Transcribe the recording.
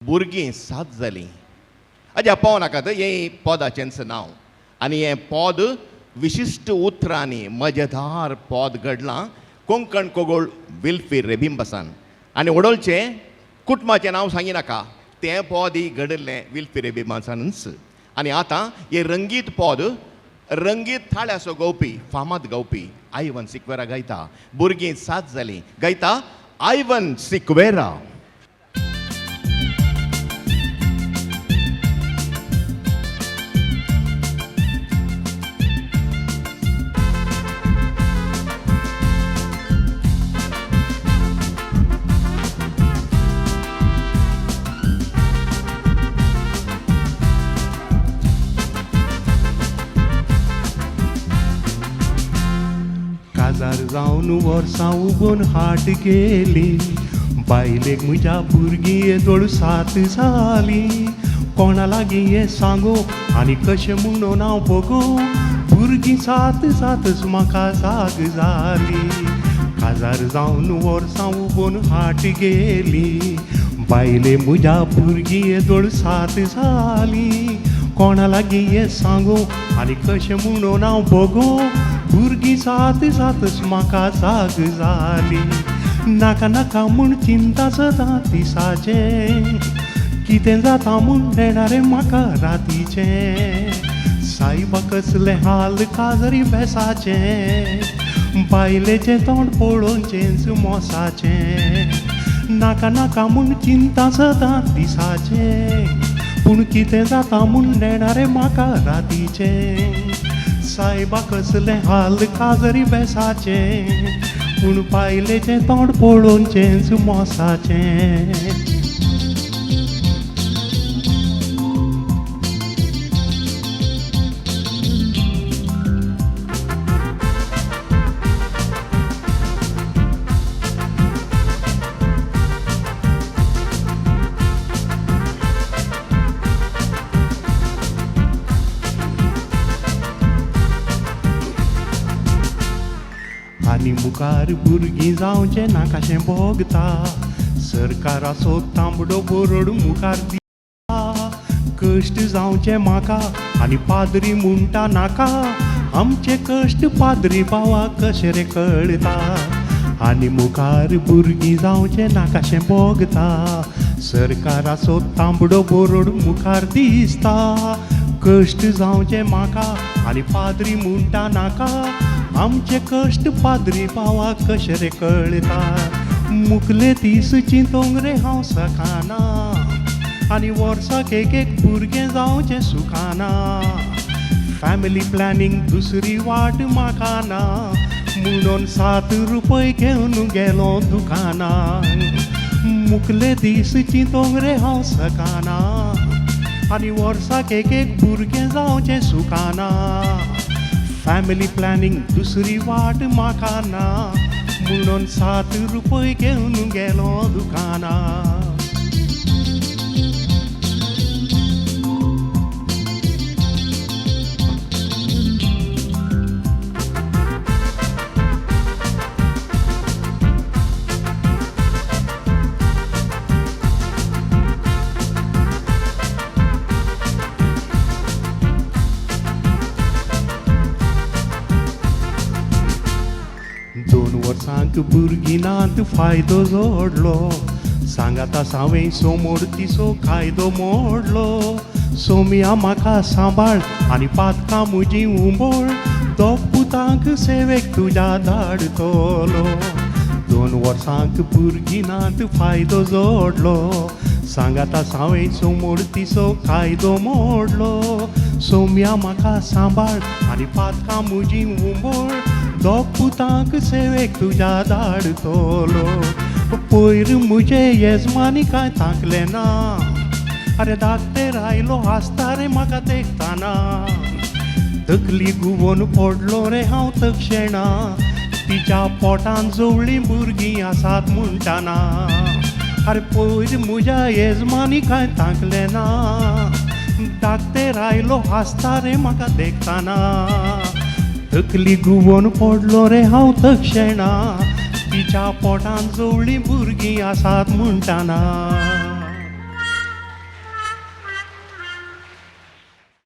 भुरगीं सात जालीं. हाज्या पाव नाका तर हें पदाचेंच नांव आनी हें पद विशिश्ट उतरांनी मजेदार पद घडलां कोंकण कोगोळ विल्फी रेबिंबसान आनी वडोलचें कुटुंबाचें नांव सांगी नाका तें पद ही घडयल्लें विल्फी रेबिंबसानच. आनी आतां हें रंगीत पद रंगीत थाळ्याचो गावपी फामाद गावपी आयवन सिक्वेरा गायता. भुरगीं सात जालीं गायता आयवन सिक्वेरा. काजार जावन वर्सां उबोन हाट गेली बायलेक म्हज्या भुरगीं येदोळ सात जालीं. कोणा लागीं हें सांगो आनी कशें म्हणून हांव बगो भुरगीं सात जातच म्हाका जाग जाली. काजार जावन वर्सां उबोन हाट गेली बायले म्हज्या भुरगीं येदोळ सात जालीं. कोणा लागीं हें सांगो आनी कशें म्हणून हांव बगो भुरगीं सात जातच म्हाका जाग जाली. नाका नाका म्हूण चिंता सदां दिसाचें कितें जाता म्हूण नेणारें म्हाका रातीचें. सायबा कसलें हाल काजरी बेसाचें बायलेचें तोंड पळोवचेंच मोसाचें. नाका नाका म्हूण चिंता सदां दिसाचें पूण कितें जाता म्हूण नेणारें म्हाका रातीचें. सायबा कसलें हाल काजरी बेसाचें पूण बायलेचें तोंड पळोवचेंच मोसाचें. आनी मुखार भुरगीं जावचें नाकाशें भोगता सरकाराचो तांबडो बोरोड मुखार दिता. कश्ट जावचें म्हाका आनी पाद्री म्हणटा नाका आमचे कश्ट पाद्री बावा कशें रे कळटा. आनी मुखार भुरगीं जावचें नाकाशें भोगता सरकाराचो तांबडो बोरोड मुखार दिसता. कश्ट जावचें म्हाका आनी पाद्री म्हणटा नाका आमचे कश्ट पाद्री बावा कशें रे कळटा. मुखले दीस चिंतोंक रे हांव सखाना आनी वर्साक एक भुरगें जावचें सुखाना. फॅमिली प्लॅनिंग दुसरी वाट म्हाका ना म्हणून 7 रुपय घेवन गेलो दुकानाक. मुखले दीस चिंतोंक रे हांव सखाना आनी वर्साक एक भुरगें जावचें सुखाना. फॅमिली प्लॅनिंग दुसरी वाट म्हाका ना म्हणून 7 रुपय घेवन गेलो दुकानाक. वर्सांक भुरगीं नात फायदो जोडलो सांगाता सावें समोर तिसो कायदो मोडलो. सोम्या म्हाका सांबाळ आनी पातकां म्हजी उंबळ दोग पुतांक सेवेक तुज्या धाडटलो. 2 वर्सांक भुरगीं नात फायदो जोडलो सांगाता सावें समोर तिसो कायदो मोडलो. सोम्या म्हाका सांबाळ आनी पातकां म्हजी उंबळ दोग पुतांक सेवेक तुज्या धाडटलो. पयर म्हजे येजमानी कांय तांकलें ना आरे धाकटे रायलो आसता रे म्हाका देखताना. तकली घुंवोन पडलो रे हांव तक्षणा तिच्या पोटान जवळीं भुरगीं आसात म्हणटाना. आरे पयर म्हज्या येजमानी कांय तांकलें ना धाकटे रायलो आसता रे म्हाका देखताना. तकली घुंवोन पडलो रे हांव तक्षणा तिच्या पोटान जवळीं भुरगीं आसात म्हणटाना.